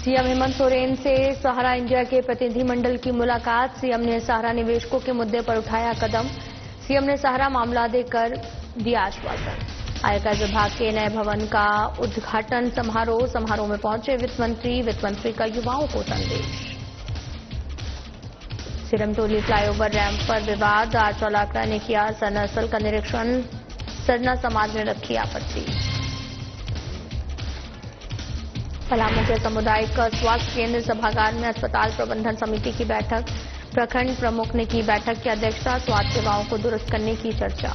CM Hemant Soren से सहारा India के प्रतिनिधिमंडल की मुलाकात। सीएम ने सहारा निवेशकों के मुद्दे पर उठाया कदम। सीएम ने सहारा मामला देकर दिया आश्वासन। आयकर विभाग के नए भवन का उद्घाटन समारोह में पहुंचे वित्त मंत्री का युवाओं को संदेश। सिरमटोली फ्लाईओवर रैंप पर विवाद, आरचौ लाकड़ा ने किया सरना स्थल का निरीक्षण। सरना समाज ने रखी आपत्ति। पलामू के सामुदायिक स्वास्थ्य केंद्र सभागार में अस्पताल प्रबंधन समिति की बैठक। प्रखंड प्रमुख ने की बैठक की अध्यक्षता। स्वास्थ्य सेवाओं को दुरुस्त करने की चर्चा।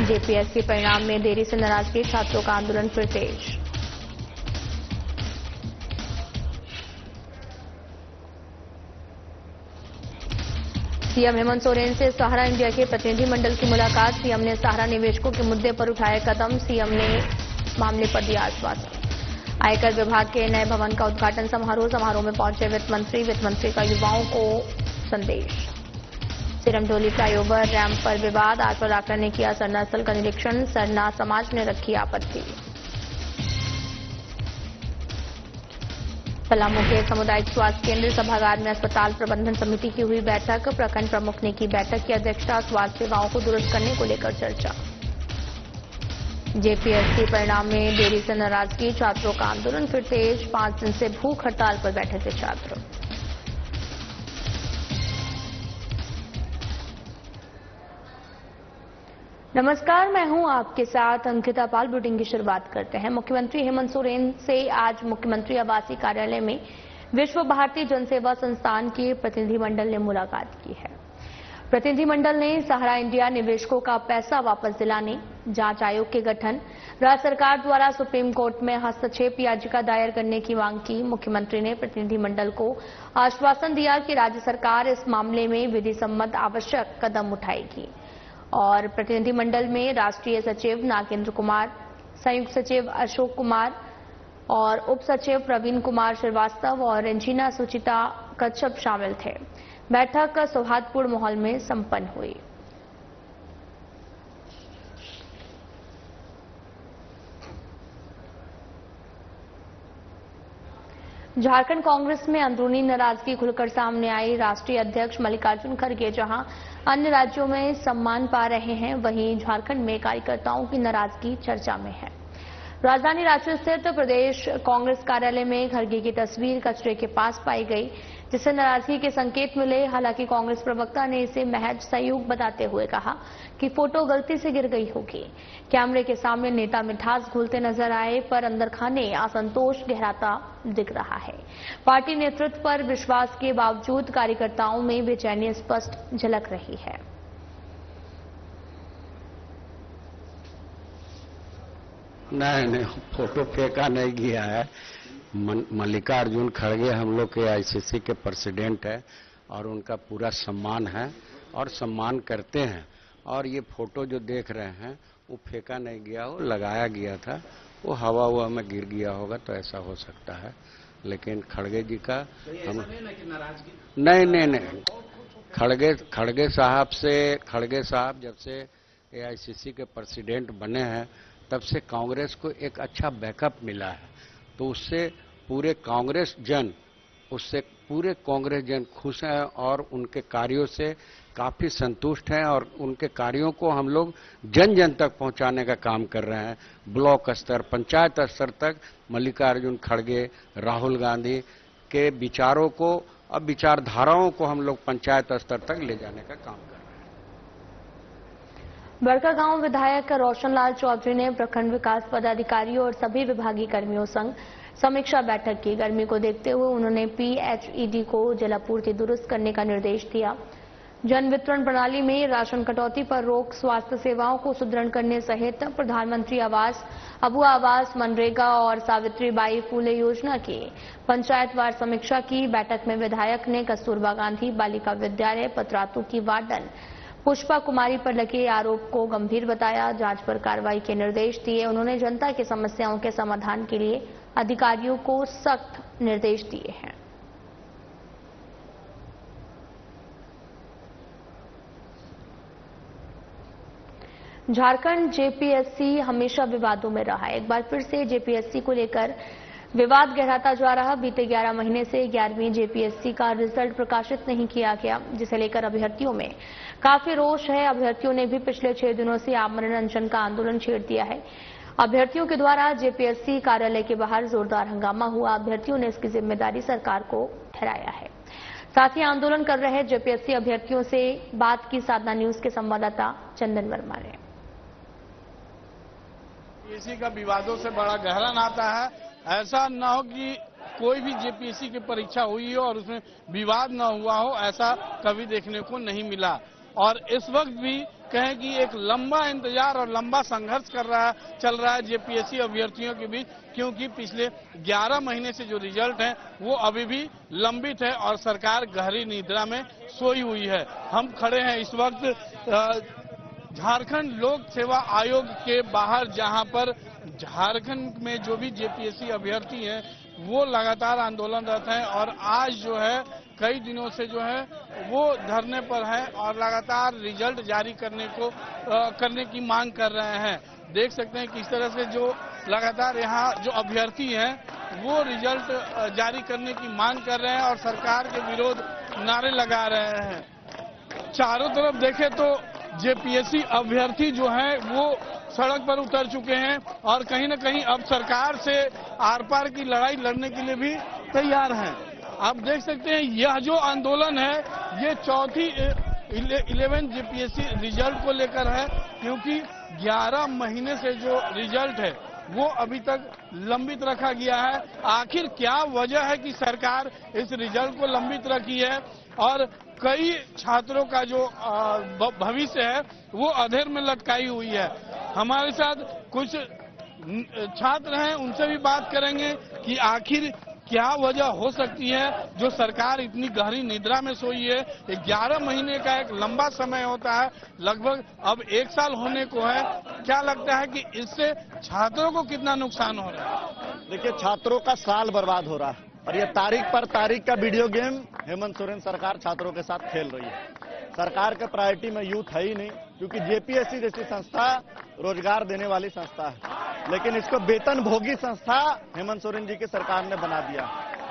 जेपीएससी परिणाम में देरी से नाराजगी, छात्रों का आंदोलन फिर तेज। सीएम हेमंत सोरेन से सहारा इंडिया के प्रतिनिधिमंडल की मुलाकात। सीएम ने सहारा निवेशकों के मुद्दे पर उठाए कदम। सीएम ने मामले पर दिया आश्वासन। आयकर विभाग के नए भवन का उद्घाटन समारोह में पहुंचे वित्त मंत्री का युवाओं को संदेश। सिरमटोली फ्लाईओवर रैंप पर विवाद, आरचौ लाकड़ा ने किया सरना स्थल का निरीक्षण। सरना समाज ने रखी आपत्ति। पलामू के सामुदायिक स्वास्थ्य केंद्र सभागार में अस्पताल प्रबंधन समिति की हुई बैठक। प्रखंड प्रमुख ने की बैठक की अध्यक्षता। स्वास्थ्य सेवाओं को दुरुस्त करने को लेकर चर्चा। जेपीएससी परिणाम में देरी से नाराजगी, छात्रों का आंदोलन फिर तेज। 5 दिन से भूख हड़ताल पर बैठे थे छात्र। नमस्कार, मैं हूं आपके साथ अंकिता पाल। बुलेटिन की शुरुआत करते हैं। मुख्यमंत्री हेमंत सोरेन से आज मुख्यमंत्री आवासीय कार्यालय में विश्व भारती जनसेवा संस्थान के प्रतिनिधिमंडल ने मुलाकात की है। प्रतिनिधिमंडल ने सहारा इंडिया निवेशकों का पैसा वापस दिलाने, जांच आयोग के गठन, राज्य सरकार द्वारा सुप्रीम कोर्ट में हस्तक्षेप याचिका दायर करने की मांग की। मुख्यमंत्री ने प्रतिनिधिमंडल को आश्वासन दिया कि राज्य सरकार इस मामले में विधि सम्मत आवश्यक कदम उठाएगी। और प्रतिनिधिमंडल में राष्ट्रीय सचिव नागेंद्र कुमार, संयुक्त सचिव अशोक कुमार और उप सचिव प्रवीण कुमार श्रीवास्तव और इंजीनियर सुचिता कच्छप शामिल थे। बैठक सौहार्दपूर्ण माहौल में संपन्न हुई। झारखंड कांग्रेस में अंदरूनी नाराजगी खुलकर सामने आई। राष्ट्रीय अध्यक्ष मल्लिकार्जुन खड़गे जहां अन्य राज्यों में सम्मान पा रहे हैं, वहीं झारखंड में कार्यकर्ताओं की नाराजगी चर्चा में है। राजधानी रांची स्थित प्रदेश कांग्रेस कार्यालय में खड़गे की तस्वीर कचरे के पास पाई गई, जिससे नाराजगी के संकेत मिले। हालांकि कांग्रेस प्रवक्ता ने इसे महज संयोग बताते हुए कहा कि फोटो गलती से गिर गई होगी। कैमरे के सामने नेता मिठास घोलते नजर आए, पर अंदर खाने असंतोष गहराता दिख रहा है। पार्टी नेतृत्व पर विश्वास के बावजूद कार्यकर्ताओं में बेचैनी स्पष्ट झलक रही है। नहीं, फोटो फेंका नहीं गया है। मल्लिकार्जुन खड़गे हम लोग के आईसीसी के प्रेसिडेंट है और उनका पूरा सम्मान है और सम्मान करते हैं। और ये फोटो जो देख रहे हैं वो फेंका नहीं गया हो, लगाया गया था, वो हवा में गिर गया होगा तो ऐसा हो सकता है। लेकिन खड़गे जी का हम नहीं, खड़गे साहब जब से एआईसीसी के प्रेसिडेंट बने हैं तब से कांग्रेस को एक अच्छा बैकअप मिला है, तो उससे पूरे कांग्रेस जन खुश हैं और उनके कार्यों से काफी संतुष्ट हैं और उनके कार्यों को हम लोग जन जन तक पहुंचाने का काम कर रहे हैं। ब्लॉक स्तर, पंचायत स्तर तक मल्लिकार्जुन खड़गे, राहुल गांधी के विचारों को और विचारधाराओं को हम लोग पंचायत स्तर तक ले जाने का काम कर रहे हैं। बड़कागांव विधायक रोशनलाल चौधरी ने प्रखंड विकास पदाधिकारियों और सभी विभागीय कर्मियों संग समीक्षा बैठक की। गर्मी को देखते हुए उन्होंने पीएचईडी को जलापूर्ति दुरुस्त करने का निर्देश दिया। जन वितरण प्रणाली में राशन कटौती पर रोक, स्वास्थ्य सेवाओं को सुदृढ़ करने सहित प्रधानमंत्री आवास, अबुआ आवास, मनरेगा और सावित्रीबाई फूले योजना की पंचायतवार समीक्षा की। बैठक में विधायक ने कस्तूरबा गांधी बालिका विद्यालय पतरातू की वार्डन पुष्पा कुमारी पर लगे आरोप को गंभीर बताया, जांच पर कार्रवाई के निर्देश दिए। उन्होंने जनता की समस्याओं के समाधान के लिए अधिकारियों को सख्त निर्देश दिए हैं। झारखंड जेपीएससी हमेशा विवादों में रहा है। एक बार फिर से जेपीएससी को लेकर विवाद गहराता जा रहा। बीते 11 महीने से 11वीं जेपीएससी का रिजल्ट प्रकाशित नहीं किया गया, जिसे लेकर अभ्यर्थियों में काफी रोष है। अभ्यर्थियों ने भी पिछले 6 दिनों से आमरण अनशन का आंदोलन छेड़ दिया है। अभ्यर्थियों के द्वारा जेपीएससी कार्यालय के बाहर जोरदार हंगामा हुआ। अभ्यर्थियों ने इसकी जिम्मेदारी सरकार को ठहराया है। साथ ही आंदोलन कर रहे जेपीएससी अभ्यर्थियों से बात की साधना न्यूज के संवाददाता चंदन वर्मा ने। जेपीएससी का विवादों से बड़ा गहरा नाता है। ऐसा न हो कि कोई भी जेपीएससी की परीक्षा हुई हो और उसमें विवाद न हुआ हो, ऐसा कभी देखने को नहीं मिला। और इस वक्त भी कहें कि एक लंबा इंतजार और लंबा संघर्ष चल रहा है जेपीएससी अभ्यर्थियों के बीच, क्योंकि पिछले 11 महीने से जो रिजल्ट है वो अभी भी लंबित है और सरकार गहरी निद्रा में सोई हुई है। हम खड़े हैं इस वक्त झारखंड लोक सेवा आयोग के बाहर, जहां पर झारखंड में जो भी जेपीएससी अभ्यर्थी हैं वो लगातार आंदोलनरत हैं और आज जो है कई दिनों से जो है वो धरने पर है और लगातार रिजल्ट जारी करने की मांग कर रहे हैं। देख सकते हैं किस तरह से जो लगातार यहाँ जो अभ्यर्थी हैं वो रिजल्ट जारी करने की मांग कर रहे हैं और सरकार के विरोध नारे लगा रहे हैं। चारों तरफ देखें तो जेपीएससी अभ्यर्थी जो है वो सड़क पर उतर चुके हैं और कहीं न कहीं अब सरकार से आर पार की लड़ाई लड़ने के लिए भी तैयार हैं। आप देख सकते हैं यह जो आंदोलन है ये चौथी 11 जेपीएससी रिजल्ट को लेकर है, क्योंकि 11 महीने से जो रिजल्ट है वो अभी तक लंबित रखा गया है। आखिर क्या वजह है कि सरकार इस रिजल्ट को लंबित रखी है और कई छात्रों का जो भविष्य है वो अधेर में लटकाई हुई है। हमारे साथ कुछ छात्र हैं, उनसे भी बात करेंगे कि आखिर क्या वजह हो सकती है जो सरकार इतनी गहरी निद्रा में सोई है। 11 महीने का एक लंबा समय होता है, लगभग अब 1 साल होने को है। क्या लगता है कि इससे छात्रों को कितना नुकसान हो रहा है? देखिए, छात्रों का साल बर्बाद हो रहा है और ये तारीख पर तारीख का वीडियो गेम हेमंत सोरेन सरकार छात्रों के साथ खेल रही है। सरकार के प्रायोरिटी में यूथ है ही नहीं, क्योंकि जेपीएससी जैसी संस्था रोजगार देने वाली संस्था है, लेकिन इसको वेतन भोगी संस्था हेमंत सोरेन जी की सरकार ने बना दिया।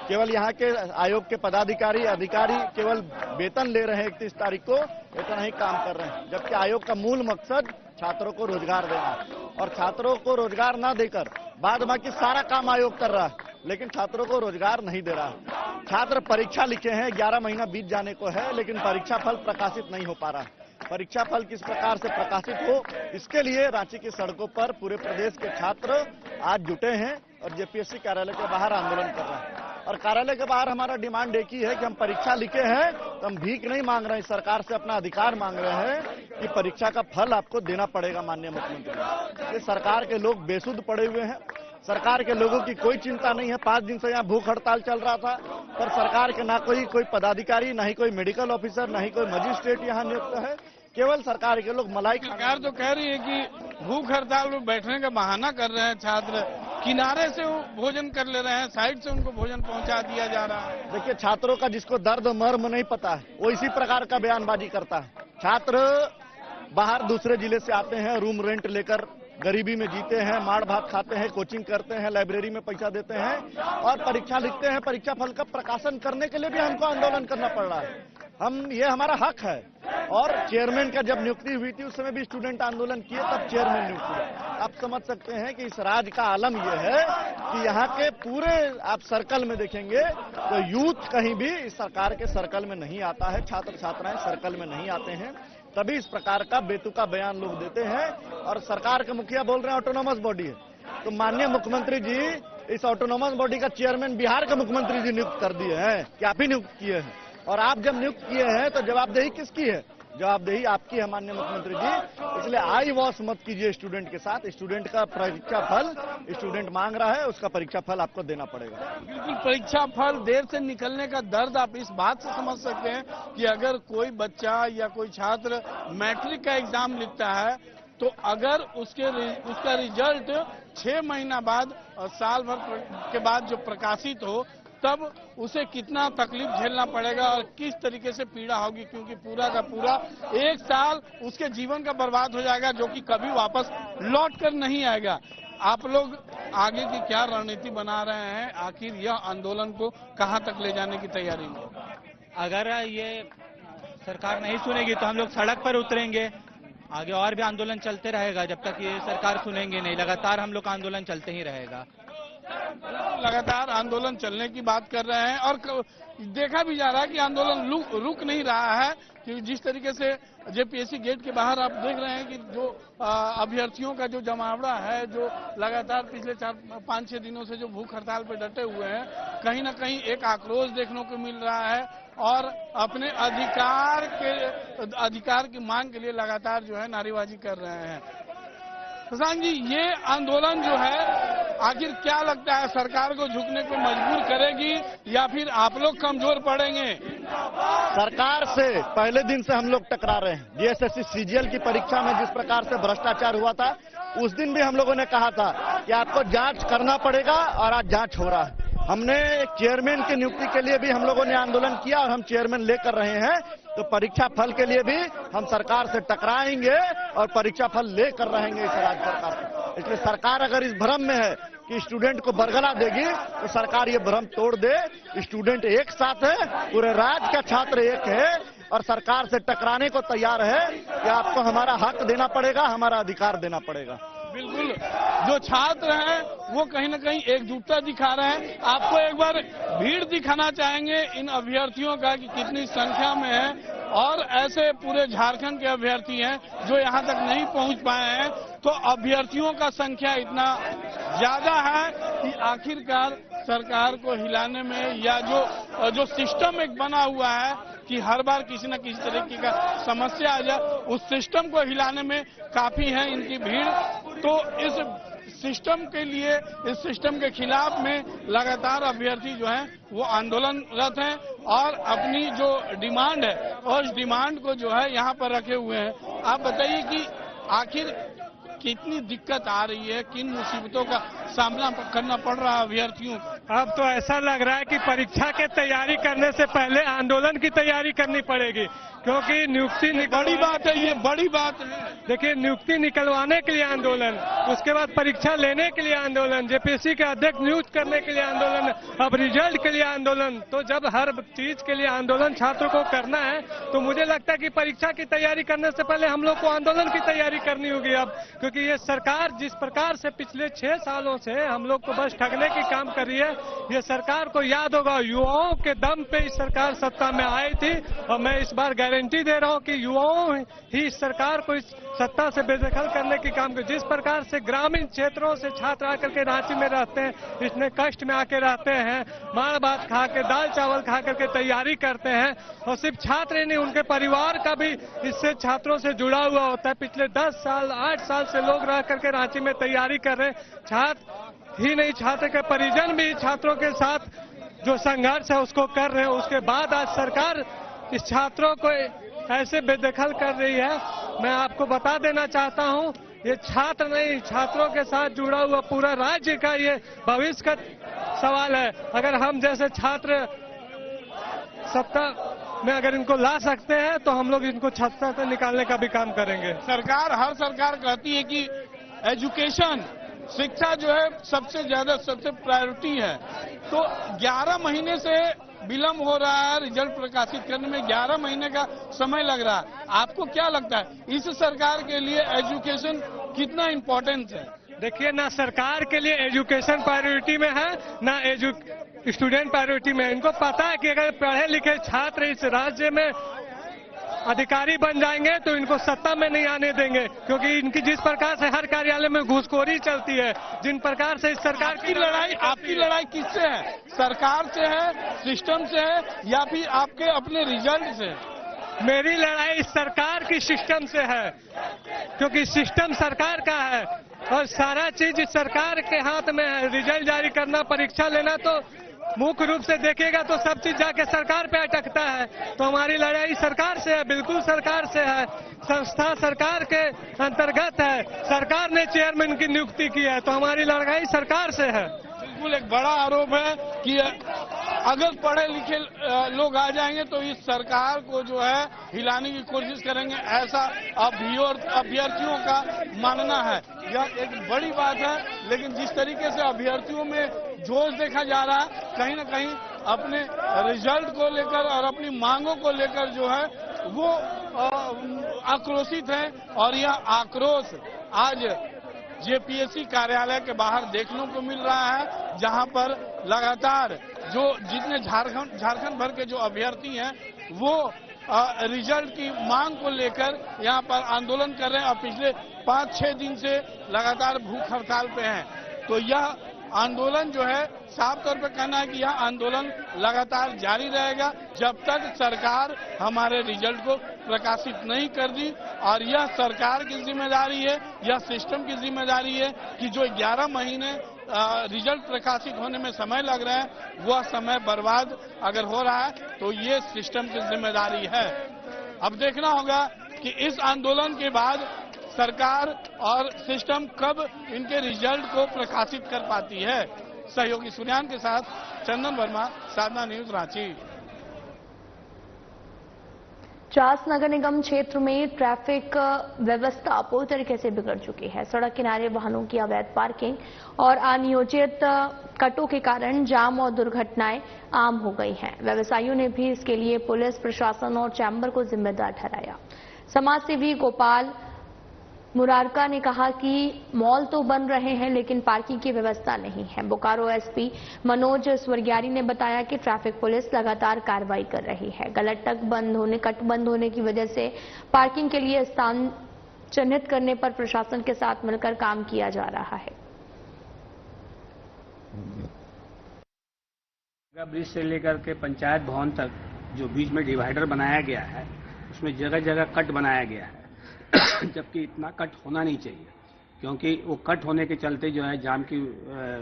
केवल यहाँ के आयोग के पदाधिकारी अधिकारी केवल वेतन ले रहे हैं 31 तारीख को, इतना ही काम कर रहे हैं, जबकि आयोग का मूल मकसद छात्रों को रोजगार देना और छात्रों को रोजगार न देकर बाद बाकी सारा काम आयोग कर रहा है, लेकिन छात्रों को रोजगार नहीं दे रहा है। छात्र परीक्षा लिखे हैं, 11 महीना बीत जाने को है, लेकिन परीक्षा फल प्रकाशित नहीं हो पा रहा है। परीक्षा फल किस प्रकार से प्रकाशित हो, इसके लिए रांची की सड़कों पर पूरे प्रदेश के छात्र आज जुटे हैं और जेपीएससी कार्यालय के बाहर आंदोलन कर रहे हैं। और कार्यालय के बाहर हमारा डिमांड एक ही है कि हम परीक्षा लिखे हैं तो हम भीख नहीं मांग रहे हैं, सरकार से अपना अधिकार मांग रहे हैं कि परीक्षा का फल आपको देना पड़ेगा। माननीय मुख्यमंत्री, ये सरकार के लोग बेसुध पड़े हुए हैं, सरकार के लोगों की कोई चिंता नहीं है। 5 दिन से यहाँ भूख हड़ताल चल रहा था, पर सरकार के ना कोई पदाधिकारी, ना ही कोई मेडिकल ऑफिसर, ना ही कोई मजिस्ट्रेट यहाँ नियुक्त है। केवल सरकार के लोग मलाई। सरकार तो कह रही है कि भूख हड़ताल में बैठने का बहाना कर रहे हैं छात्र, किनारे से वो भोजन कर ले रहे हैं, साइड से उनको भोजन पहुंचा दिया जा रहा है। देखिए, छात्रों का जिसको दर्द मर्म नहीं पता है वो इसी प्रकार का बयानबाजी करता है। छात्र बाहर दूसरे जिले से आते हैं, रूम रेंट लेकर गरीबी में जीते हैं, मार भात खाते हैं, कोचिंग करते हैं, लाइब्रेरी में पैसा देते हैं और परीक्षा लिखते हैं। परीक्षा फल का प्रकाशन करने के लिए भी हमको आंदोलन करना पड़ रहा है। ये हमारा हक है। और चेयरमैन का जब नियुक्ति हुई थी उस समय भी स्टूडेंट आंदोलन किए, तब चेयरमैन नियुक्त हुए। आप समझ सकते हैं कि इस राज्य का आलम यह है कि यहाँ के पूरे आप सर्कल में देखेंगे तो यूथ कहीं भी इस सरकार के सर्कल में नहीं आता है, छात्र छात्राएं सर्कल में नहीं आते हैं, तभी इस प्रकार का बेतुका बयान लोग देते हैं। और सरकार के मुखिया बोल रहे हैं ऑटोनोमस बॉडी है, तो माननीय मुख्यमंत्री जी इस ऑटोनोमस बॉडी का चेयरमैन बिहार के मुख्यमंत्री जी नियुक्त कर दिए हैं कि आप ही नियुक्त किए हैं। और आप जब नियुक्त किए हैं तो जवाबदेही किसकी है? जवाबदेही आपकी है माननीय मुख्यमंत्री जी। इसलिए आई वॉश मत कीजिए स्टूडेंट के साथ। स्टूडेंट का परीक्षा फल स्टूडेंट मांग रहा है, उसका परीक्षा फल आपको देना पड़ेगा। बिल्कुल, परीक्षा फल देर से निकलने का दर्द आप इस बात से समझ सकते हैं कि अगर कोई बच्चा या कोई छात्र मैट्रिक का एग्जाम लिखता है तो अगर उसका रिजल्ट 6 महीना बाद और साल भर के बाद जो प्रकाशित हो, तब उसे कितना तकलीफ झेलना पड़ेगा और किस तरीके से पीड़ा होगी, क्योंकि पूरा का पूरा 1 साल उसके जीवन का बर्बाद हो जाएगा, जो कि कभी वापस लौट कर नहीं आएगा। आप लोग आगे की क्या रणनीति बना रहे हैं, आखिर यह आंदोलन को कहां तक ले जाने की तैयारी में? अगर ये सरकार नहीं सुनेगी तो हम लोग सड़क पर उतरेंगे। आगे और भी आंदोलन चलते रहेगा जब तक ये सरकार सुनेंगे नहीं। लगातार हम लोग का आंदोलन चलते ही रहेगा। लगातार आंदोलन चलने की बात कर रहे हैं और देखा भी जा रहा है कि आंदोलन रुक नहीं रहा है, कि जिस तरीके से जेपीएससी गेट के बाहर आप देख रहे हैं कि जो अभ्यर्थियों का जो जमावड़ा है, जो लगातार पिछले 4-5-6 दिनों से जो भूख हड़ताल पर डटे हुए हैं, कहीं ना कहीं एक आक्रोश देखने को मिल रहा है और अपने अधिकार की मांग के लिए लगातार जो है नारेबाजी कर रहे हैं। प्रशांत जी, ये आंदोलन जो है आखिर क्या लगता है, सरकार को झुकने को मजबूर करेगी या फिर आप लोग कमजोर पड़ेंगे? सरकार से पहले दिन से हम लोग टकरा रहे हैं। जीएसएससी सीजीएल की परीक्षा में जिस प्रकार से भ्रष्टाचार हुआ था, उस दिन भी हम लोगों ने कहा था कि आपको जांच करना पड़ेगा और आज जांच हो रहा है। हमने चेयरमैन की नियुक्ति के लिए भी हम लोगों ने आंदोलन किया और हम चेयरमैन लेकर रहे हैं। तो परीक्षा फल के लिए भी हम सरकार से टकराएंगे और परीक्षा फल लेकर रहेंगे इस राज्य सरकार से। इसलिए सरकार अगर इस भ्रम में है कि स्टूडेंट को बरगला देगी, तो सरकार ये भ्रम तोड़ दे। स्टूडेंट एक साथ है, पूरे राज्य का छात्र एक है और सरकार से टकराने को तैयार है कि आपको हमारा हक देना पड़ेगा, हमारा अधिकार देना पड़ेगा। बिल्कुल, जो छात्र हैं वो कहीं ना कहीं एकजुटता दिखा रहे हैं। आपको एक बार भीड़ दिखाना चाहेंगे इन अभ्यर्थियों का कि कितनी संख्या में है, और ऐसे पूरे झारखंड के अभ्यर्थी हैं जो यहाँ तक नहीं पहुँच पाए हैं। तो अभ्यर्थियों का संख्या इतना ज्यादा है कि आखिरकार सरकार को हिलाने में, या जो सिस्टम एक बना हुआ है कि हर बार किसी न किसी तरीके का समस्या आ जाए, उस सिस्टम को हिलाने में काफी है इनकी भीड़। तो इस सिस्टम के लिए, इस सिस्टम के खिलाफ में लगातार अभ्यर्थी जो हैं वो आंदोलनरत हैं और अपनी जो डिमांड है और उस डिमांड को जो है यहाँ पर रखे हुए हैं। आप बताइए कि आखिर कितनी दिक्कत आ रही है, किन मुसीबतों का सामना करना पड़ रहा है अभ्यर्थियों को? अब तो ऐसा लग रहा है कि परीक्षा की तैयारी करने से पहले आंदोलन की तैयारी करनी पड़ेगी, क्योंकि नियुक्ति बड़ी बात है, ये बड़ी बात है। देखिए, नियुक्ति निकलवाने के लिए आंदोलन, उसके बाद परीक्षा लेने के लिए आंदोलन, जेपीएससी के अध्यक्ष नियुक्त करने के लिए आंदोलन, अब रिजल्ट के लिए आंदोलन। तो जब हर चीज के लिए आंदोलन छात्रों को करना है, तो मुझे लगता है कि परीक्षा की तैयारी करने से पहले हम लोग को आंदोलन की तैयारी करनी होगी अब, क्योंकि ये सरकार जिस प्रकार से पिछले 6 सालों से हम लोग को बस ठगने की काम कर रही है, ये सरकार को याद होगा, युवाओं के दम पे इस सरकार सत्ता में आई थी। और मैं इस बार गारंटी दे रहा हूं कि युवाओं ही इस सरकार को इस सत्ता से बेदखल करने की काम कर। जिस प्रकार से ग्रामीण क्षेत्रों से छात्र आकर के रांची में रहते हैं, इतने कष्ट में आके रहते हैं, मार भात खा के, दाल चावल खा करके तैयारी करते हैं, और सिर्फ छात्र ही नहीं, उनके परिवार का भी इससे छात्रों से जुड़ा हुआ होता है। पिछले 10 साल 8 साल से लोग रह करके रांची में तैयारी कर रहे हैं। छात्र ही नहीं, छात्र के परिजन भी छात्रों के साथ जो संघर्ष है उसको कर रहे हैं। उसके बाद आज सरकार इस छात्रों को ऐसे बेदखल कर रही है। मैं आपको बता देना चाहता हूं, ये छात्र नहीं, छात्रों के साथ जुड़ा हुआ पूरा राज्य का ये भविष्य का सवाल है। अगर हम जैसे छात्र सत्ता में अगर इनको ला सकते हैं, तो हम लोग इनको सत्ता से निकालने का भी काम करेंगे। हर सरकार कहती है कि एजुकेशन, शिक्षा जो है सबसे प्रायोरिटी है। तो 11 महीने से विलंब हो रहा है रिजल्ट प्रकाशित करने में, 11 महीने का समय लग रहा है। आपको क्या लगता है, इस सरकार के लिए एजुकेशन कितना इम्पोर्टेंट है? देखिए, ना सरकार के लिए एजुकेशन प्रायोरिटी में है, ना स्टूडेंट प्रायोरिटी में है। इनको पता है कि अगर पढ़े लिखे छात्र इस राज्य में अधिकारी बन जाएंगे तो इनको सत्ता में नहीं आने देंगे, क्योंकि इनकी जिस प्रकार से हर कार्यालय में घूसखोरी चलती है, जिन प्रकार से इस सरकार की आपकी लड़ाई किससे है? सरकार से है, सिस्टम से है, या फिर आपके अपने रिजल्ट से? मेरी लड़ाई इस सरकार की सिस्टम से है, क्योंकि सिस्टम सरकार का है और सारा चीज इस सरकार के हाथ में है। रिजल्ट जारी करना, परीक्षा लेना, तो मुख्य रूप से देखिएगा तो सब चीज जाके सरकार पे अटकता है। तो हमारी लड़ाई सरकार से है, बिल्कुल सरकार से है। संस्था सरकार के अंतर्गत है, सरकार ने चेयरमैन की नियुक्ति की है, तो हमारी लड़ाई सरकार से है। बिल्कुल एक बड़ा आरोप है कि अगर पढ़े लिखे लोग आ जाएंगे तो इस सरकार को जो है हिलाने की कोशिश करेंगे, ऐसा अभ्यर्थियों का मानना है। यह एक बड़ी बात है, लेकिन जिस तरीके से अभ्यर्थियों में जोश देखा जा रहा है, कहीं न कहीं अपने रिजल्ट को लेकर और अपनी मांगों को लेकर जो है वो आक्रोशित है। और यह आक्रोश आज जेपीएससी कार्यालय के बाहर देखने को मिल रहा है, जहां पर लगातार जितने झारखंड भर के जो अभ्यर्थी हैं वो रिजल्ट की मांग को लेकर यहां पर आंदोलन कर रहे हैं और पिछले 5-6 दिन से लगातार भूख हड़ताल पे हैं। तो यह आंदोलन जो है साफ तौर पर कहना है कि यह आंदोलन लगातार जारी रहेगा जब तक सरकार हमारे रिजल्ट को प्रकाशित नहीं कर दी। और यह सरकार की जिम्मेदारी है, यह सिस्टम की जिम्मेदारी है कि जो 11 महीने रिजल्ट प्रकाशित होने में समय लग रहा है, वह समय बर्बाद अगर हो रहा है तो ये सिस्टम की जिम्मेदारी है। अब देखना होगा कि इस आंदोलन के बाद सरकार और सिस्टम कब इनके रिजल्ट को प्रकाशित कर पाती है। सहयोगी सुनियान के साथ चंदन वर्मा, साधना न्यूज, रांची। चास नगर निगम क्षेत्र में ट्रैफिक व्यवस्था पूरी तरीके से बिगड़ चुकी है। सड़क किनारे वाहनों की अवैध पार्किंग और अनियोजित कटों के कारण जाम और दुर्घटनाएं आम हो गई हैं। व्यवसायियों ने भी इसके लिए पुलिस प्रशासन और चैम्बर को जिम्मेदार ठहराया। समाजसेवी गोपाल मुरारका ने कहा कि मॉल तो बन रहे हैं लेकिन पार्किंग की व्यवस्था नहीं है। बोकारो एसपी मनोज स्वर्ग्यारी ने बताया कि ट्रैफिक पुलिस लगातार कार्रवाई कर रही है। गलत कट बंद होने की वजह से पार्किंग के लिए स्थान चिन्हित करने पर प्रशासन के साथ मिलकर काम किया जा रहा है। ब्रिज से लेकर के पंचायत भवन तक जो बीच में डिवाइडर बनाया गया है उसमें जगह जगह कट बनाया गया है जबकि इतना कट होना नहीं चाहिए, क्योंकि वो कट होने के चलते जो है जाम की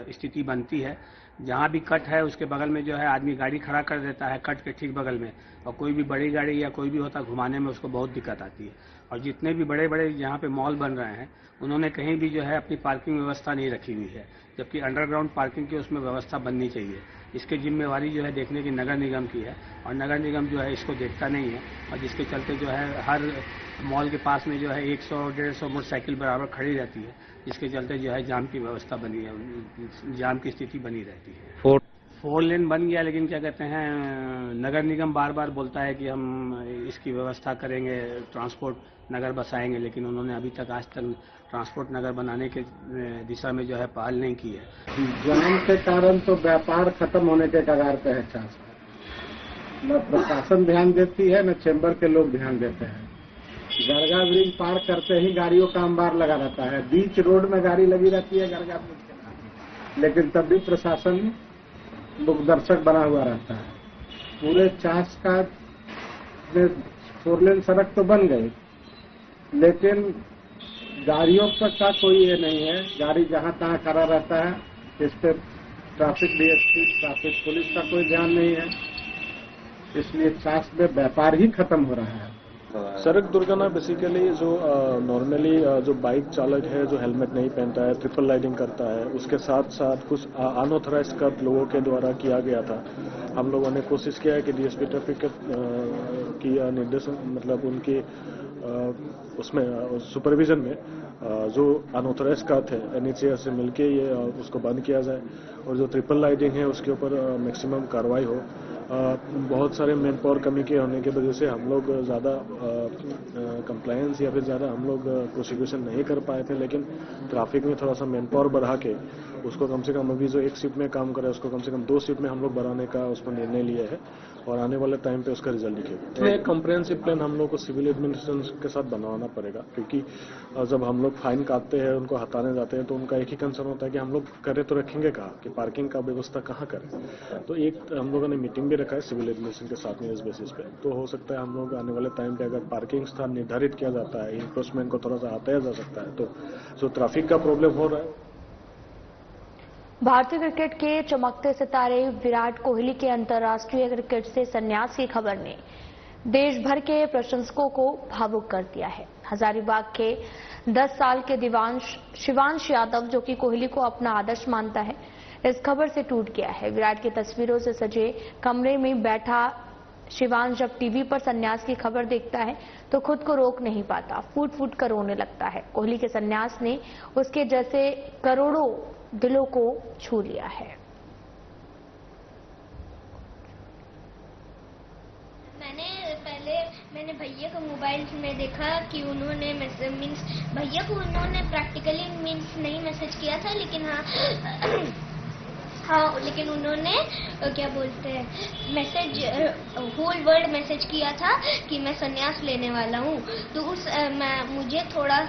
स्थिति बनती है। जहाँ भी कट है उसके बगल में जो है आदमी गाड़ी खड़ा कर देता है कट के ठीक बगल में, और कोई भी बड़ी गाड़ी या कोई भी होता घुमाने में उसको बहुत दिक्कत आती है। और जितने भी बड़े बड़े यहाँ पे मॉल बन रहे हैं उन्होंने कहीं भी जो है अपनी पार्किंग व्यवस्था नहीं रखी हुई है, जबकि अंडरग्राउंड पार्किंग की उसमें व्यवस्था बननी चाहिए। इसकी जिम्मेवारी जो है देखने की नगर निगम की है, और नगर निगम जो है इसको देखता नहीं है, और जिसके चलते जो है हर मॉल के पास में जो है 100-150 मोटरसाइकिल बराबर खड़ी रहती है, जिसके चलते जो है जाम की व्यवस्था बनी है, जाम की स्थिति बनी रहती है। 4 लेन बन गया, लेकिन क्या कहते हैं नगर निगम बार बार बोलता है कि हम इसकी व्यवस्था करेंगे, ट्रांसपोर्ट नगर बसाएंगे, लेकिन उन्होंने अभी तक आज तक ट्रांसपोर्ट नगर बनाने के दिशा में जो है पहल नहीं की है। जाम के कारण तो व्यापार खत्म होने के कगार पे है। न प्रशासन ध्यान देती है, न चैम्बर के लोग ध्यान देते हैं। गरगा ब्रिज पार करते ही गाड़ियों का अंबार लगा रहता है, बीच रोड में गाड़ी लगी रहती है गरगा ब्रिज के पास, लेकिन तब भी प्रशासन लोकदर्शक बना हुआ रहता है। पूरे चास का 4 लेन सड़क तो बन गई, लेकिन गाड़ियों का कोई ये नहीं है। गाड़ी जहां तहां खड़ा रहता है, इस पे ट्रैफिक डीएसपी, ट्रैफिक पुलिस का कोई ध्यान नहीं है, इसलिए चास में व्यापार ही खत्म हो रहा है। सड़क दुर्घटना बेसिकली जो नॉर्मली जो बाइक चालक है जो हेलमेट नहीं पहनता है, ट्रिपल राइडिंग करता है, उसके साथ साथ कुछ अनऑथराइज्ड कट लोगों के द्वारा किया गया था। हम लोगों ने कोशिश किया है कि डीएसपी ट्रैफिक की निर्देशन मतलब उनकी उसमें सुपरविजन में जो अनऑथराइज्ड कट है एनएचएआई से मिलके ये उसको बंद किया जाए, और जो ट्रिपल राइडिंग है उसके ऊपर मैक्सिमम कार्रवाई हो। बहुत सारे मैन पावर कमी के होने की वजह से हम लोग ज़्यादा कंप्लायंस या फिर ज़्यादा हम लोग प्रोसिक्यूशन नहीं कर पाए थे, लेकिन ट्रैफिक में थोड़ा सा मैन पावर बढ़ा के उसको कम से कम अभी जो 1 शिफ्ट में काम करे उसको कम से कम 2 शिफ्ट में हम लोग बढ़ाने का उस पर निर्णय लिया है, और आने वाले टाइम पे उसका रिजल्ट दिखेगा। एक कॉम्प्रिहेंसिव प्लान हम लोग को सिविल एडमिनिस्ट्रेशन के साथ बनवाना पड़ेगा, क्योंकि जब हम लोग फाइन काटते हैं, उनको हटाने जाते हैं, तो उनका एक ही कंसर्न होता है कि हम लोग करें तो रखेंगे कहाँ, कि पार्किंग का व्यवस्था कहाँ करें। तो एक हम लोगों ने मीटिंग भी रखा है सिविल एडमिनिस्ट्रेशन के साथ में इस बेसिस पे, तो हो सकता है हम लोग आने वाले टाइम पे अगर पार्किंग स्थान निर्धारित किया जाता है, इन्फोर्समेंट को थोड़ा सा हटाया जा सकता है, तो जो ट्रैफिक का प्रॉब्लम हो रहा है। भारतीय क्रिकेट के चमकते सितारे विराट कोहली के अंतर्राष्ट्रीय क्रिकेट से संन्यास की खबर ने देश भर के प्रशंसकों को भावुक कर दिया है। हजारीबाग के 10 साल के शिवांश यादव, जो कि कोहली को अपना आदर्श मानता है, इस खबर से टूट गया है। विराट की तस्वीरों से सजे कमरे में बैठा शिवांश जब टीवी पर संन्यास की खबर देखता है तो खुद को रोक नहीं पाता, फूट फूट कर रोने लगता है। कोहली के संन्यास ने उसके जैसे करोड़ों दिलों को छू लिया है। मैंने भैया को मोबाइल में देखा कि उन्होंने मीन्स भैया को उन्होंने प्रैक्टिकली मीन्स नहीं मैसेज किया था, लेकिन लेकिन उन्होंने क्या बोलते हैं मैसेज होल वर्ड मैसेज किया था कि मैं संन्यास लेने वाला हूँ। तो उस मुझे थोड़ा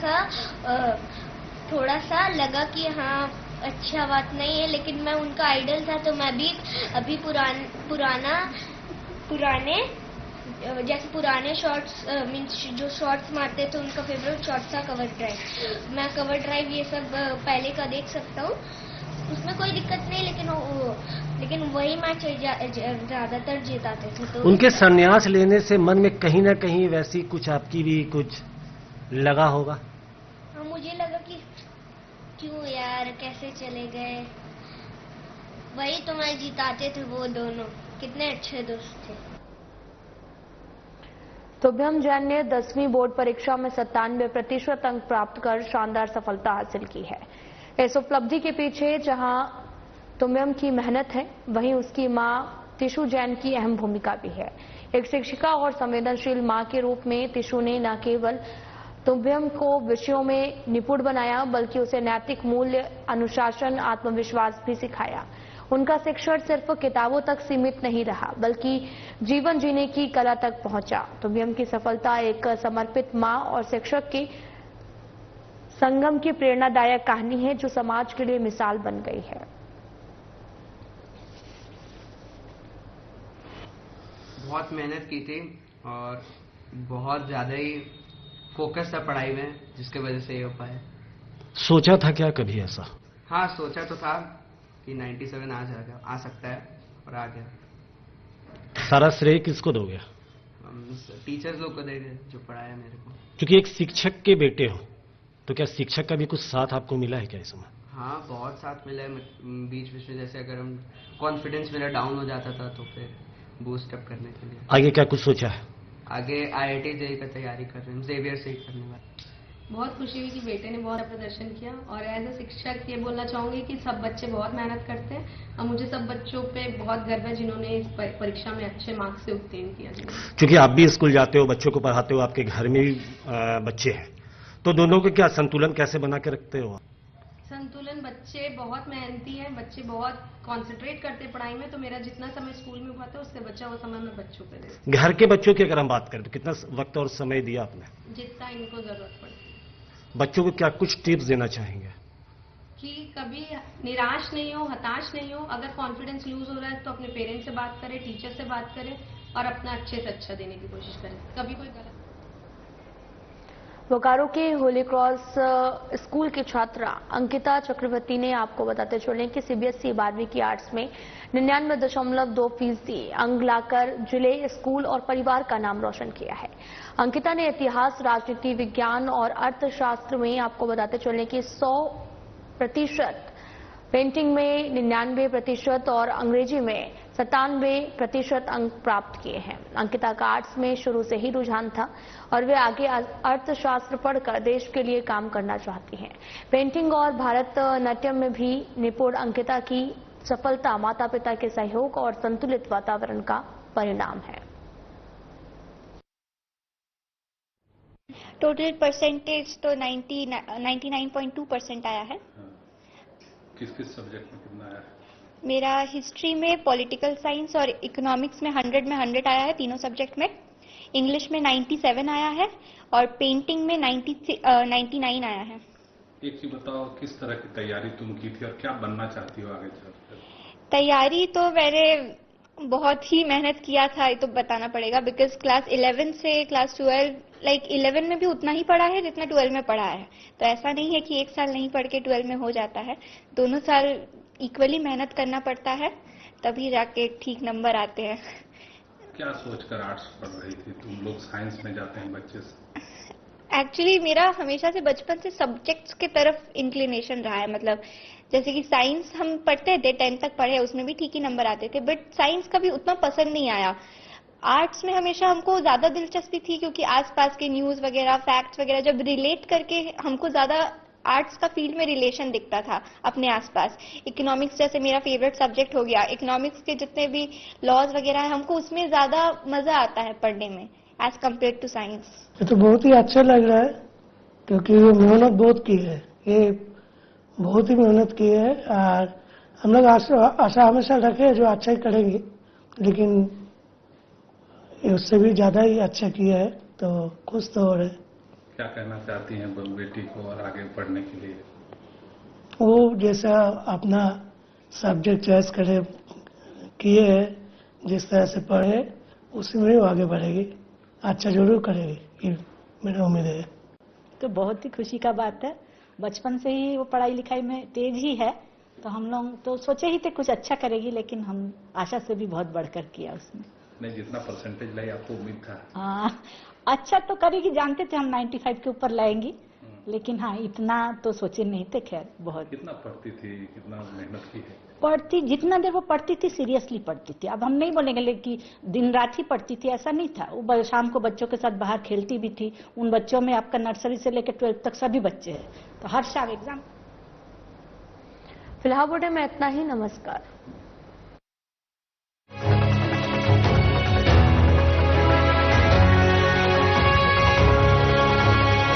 सा लगा कि हाँ अच्छा बात नहीं है, लेकिन मैं उनका आइडल था तो मैं भी अभी जैसे पुराने शॉट्स मीन्स जो शॉट्स मारते थे उनका फेवरेट शॉट था कवर ड्राइव। मैं कवर ड्राइव ये सब पहले का देख सकता हूँ, उसमें कोई दिक्कत नहीं, लेकिन वही मैच ज्यादातर जिताते थे। तो उनके संन्यास लेने से मन में कहीं ना कहीं वैसी कुछ आपकी भी कुछ लगा होगा? हाँ, मुझे लगा कि क्यों यार कैसे चले गए, वही तो मैच जिताते थे वो दोनों, कितने अच्छे दोस्त थे। तुभ्यम जैन ने 10वीं बोर्ड परीक्षा में 97% अंक प्राप्त कर शानदार सफलता हासिल की है। इस उपलब्धि के पीछे जहां तुभ्यम की मेहनत है, वहीं उसकी मां तिशु जैन की अहम भूमिका भी है। एक शिक्षिका और संवेदनशील मां के रूप में तिशु ने न केवल तुभ्यम को विषयों में निपुण बनाया, बल्कि उसे नैतिक मूल्य, अनुशासन, आत्मविश्वास भी सिखाया। उनका शिक्षण सिर्फ किताबों तक सीमित नहीं रहा, बल्कि जीवन जीने की कला तक पहुंचा। तुभ्यम की सफलता एक समर्पित मां और शिक्षक के संगम की प्रेरणादायक कहानी है, जो समाज के लिए मिसाल बन गई है। बहुत मेहनत की थी और बहुत ज्यादा ही फोकस था पढ़ाई में, जिसके वजह से ये हो पाया। सोचा था क्या कभी ऐसा? हाँ, सोचा तो था कि 97 आ सकता है, और आ गया। सारा श्रेय किसको दोगे? टीचर्स लोग को देंगे जो पढ़ाया मेरे को। क्योंकि एक शिक्षक के बेटे हो, तो क्या शिक्षक का भी कुछ साथ आपको मिला है क्या इस समय? हाँ, बहुत साथ मिला है बीच में, जैसे अगर हम कॉन्फिडेंस मेरा डाउन हो जाता था तो फिर बूस्ट अप करने के लिए। आगे क्या कुछ सोचा है? आगे IIT जेईई का तैयारी कर रहे हैं, जेवियर से ही करने वाले। बहुत खुशी हुई कि बेटे ने बहुत प्रदर्शन किया, और एज ए शिक्षक ये बोलना चाहूंगी कि सब बच्चे बहुत मेहनत करते हैं और मुझे सब बच्चों पे बहुत गर्व है जिन्होंने इस परीक्षा में अच्छे मार्क्स से उत्तीर्ण किया। क्योंकि आप भी स्कूल जाते हो, बच्चों को पढ़ाते हो, आपके घर में भी बच्चे हैं, तो दोनों के क्या संतुलन कैसे बना के रखते हो? संतुलन, बच्चे बहुत मेहनती हैं, बच्चे बहुत कंसंट्रेट करते हैं पढ़ाई में, तो मेरा जितना समय स्कूल में हुआ था उससे बचा हुआ समय मैं बच्चों पे देती हूं। घर के बच्चों की अगर हम बात करें तो कितना वक्त और समय दिया आपने? जितना इनको जरूरत पड़ती। बच्चों को क्या कुछ टिप्स देना चाहेंगे? कि कभी निराश नहीं हो, हताश नहीं हो। अगर कॉन्फिडेंस लूज हो रहा है तो अपने पेरेंट्स से बात करें, टीचर से बात करें और अपना अच्छे से अच्छा देने की कोशिश करें। कभी कोई गलत। बोकारो के होली क्रॉस स्कूल की छात्रा अंकिता चक्रवर्ती ने आपको बताते चले कि CBSE 12वीं की आर्ट्स में 99.2% अंक लाकर जिले, स्कूल और परिवार का नाम रोशन किया है। अंकिता ने इतिहास, राजनीति विज्ञान और अर्थशास्त्र में आपको बताते चले कि 100%, पेंटिंग में 99% और अंग्रेजी में 97% अंक प्राप्त किए हैं। अंकिता का आर्ट्स में शुरू से ही रुझान था और वे आगे अर्थशास्त्र पढ़कर देश के लिए काम करना चाहती हैं। पेंटिंग और भारतनाट्यम में भी निपुण अंकिता की सफलता माता पिता के सहयोग और संतुलित वातावरण का परिणाम है। टोटल परसेंटेज तो 99.2% आया है। किस किस सब्जेक्ट में कितना आया है? मेरा हिस्ट्री में, पॉलिटिकल साइंस और इकोनॉमिक्स में 100 में 100 आया है, तीनों सब्जेक्ट में। इंग्लिश में 97 आया है और पेंटिंग में 99 आया है। एक चीज बताओ, किस तरह की तैयारी तुम की थी और क्या बनना चाहती हो आगे चलकर? तैयारी तो मैंने बहुत ही मेहनत किया था, ये तो बताना पड़ेगा, बिकॉज क्लास 11 से क्लास 12, लाइक 11 में भी उतना ही पढ़ा है जितना 12 में पढ़ा है। तो ऐसा नहीं है कि एक साल नहीं पढ़ के 12 में हो जाता है, दोनों साल इक्वली मेहनत करना पड़ता है, तभी जाके ठीक नंबर आते हैं। क्या सोचकर आर्ट्स पढ़ रही थी? तुम लोग साइंस में जाते हैं बच्चे से। एक्चुअली मेरा हमेशा से बचपन से सब्जेक्ट्स के तरफ इंक्लिनेशन रहा है, मतलब जैसे कि साइंस हम पढ़ते थे, 10th तक पढ़े, उसमें भी ठीक ही नंबर आते थे, बट साइंस कभी उतना पसंद नहीं आया। आर्ट्स में हमेशा हमको ज्यादा दिलचस्पी थी, क्योंकि आसपास के न्यूज वगैरह, फैक्ट्स वगैरह जब रिलेट करके हमको ज्यादा आर्ट्स का फील्ड में रिलेशन दिखता था अपने आसपास। इकोनॉमिक्स जैसे मेरा फेवरेट सब्जेक्ट हो गया, इकोनॉमिक्स के जितने भी लॉज वगैरह है हमको उसमें ज्यादा मजा आता है पढ़ने में एज कम्पेयर टू साइंस। ये तो बहुत ही अच्छा लग रहा है, क्योंकि ये मेहनत बहुत की है, ये बहुत ही मेहनत की है, और हम लोग आशा हमेशा रखे जो अच्छा ही करेंगे, लेकिन उससे भी ज्यादा ही अच्छा किया है, तो खुश तो हो रहे। क्या कहना चाहती हैं बेटी को और आगे पढ़ने के लिए? वो जैसा अपना सब्जेक्ट चॉइस करे किए है, जिस तरह से पढ़े उसी में वो आगे बढ़ेगी, अच्छा जरूर करेगी, ये मेरा उम्मीद है। तो बहुत ही खुशी का बात है, बचपन से ही वो पढ़ाई लिखाई में तेज ही है, तो हम लोग तो सोचे ही थे कुछ अच्छा करेगी, लेकिन हम आशा से भी बहुत बढ़कर किया उसने। नहीं, जितना परसेंटेज लाई आपको उम्मीद था? हाँ, अच्छा तो करेगी, जानते थे हम 95 के ऊपर लाएंगी, लेकिन हाँ इतना तो सोचे नहीं थे। खैर बहुत। कितना पढ़ती थी, कितना मेहनत की है? पढ़ती, जितना देर वो पढ़ती थी सीरियसली पढ़ती थी। अब हम नहीं बोलेंगे कि दिन रात ही पढ़ती थी, ऐसा नहीं था। वो शाम को बच्चों के साथ बाहर खेलती भी थी। उन बच्चों में आपका नर्सरी से लेकर 12th तक सभी बच्चे हैं, तो हर शाम एग्जाम। फिलहाल बुलेटिन में इतना ही। नमस्कार।